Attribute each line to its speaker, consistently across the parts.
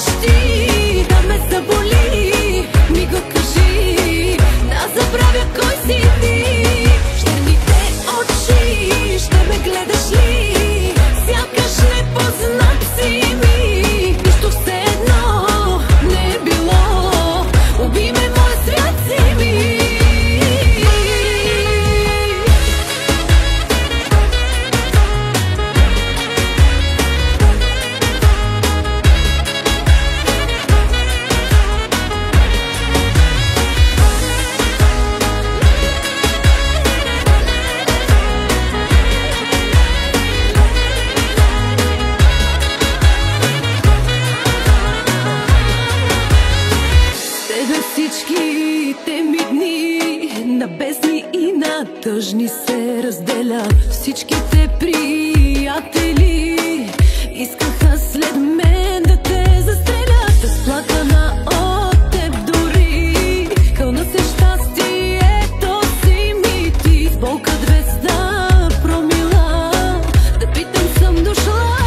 Speaker 1: обичаш ти, да ме заболи, ми го кажи, да забравя кой си ти. Черните очи, ще ме гледаш ли, сякаш непознат си ми, нищо все едно не е било, уби ме, мой свят си ми. Всичките ми дни на бездни и на тъжни се разделят. Всичките приятели искаха след мен да те застрелят. Разплакана от теб дори, кълна се щастието си ми ти. С болка 200 промила, да питам съм дошла.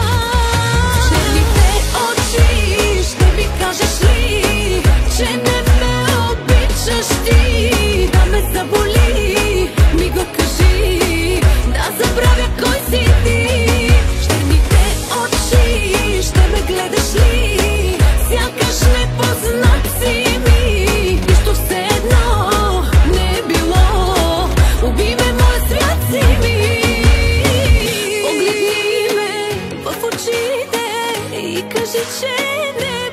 Speaker 1: Черните очи, ще ми кажеш ли, че не ти, да ме заболи, ми го кажи, да забравя кой си ти. Черните очи, ще ме гледаш ли, сякаш непознат си ми, нищо все едно не е било, уби ме, мой свят си ми. Погледни ме в очите и кажи, че не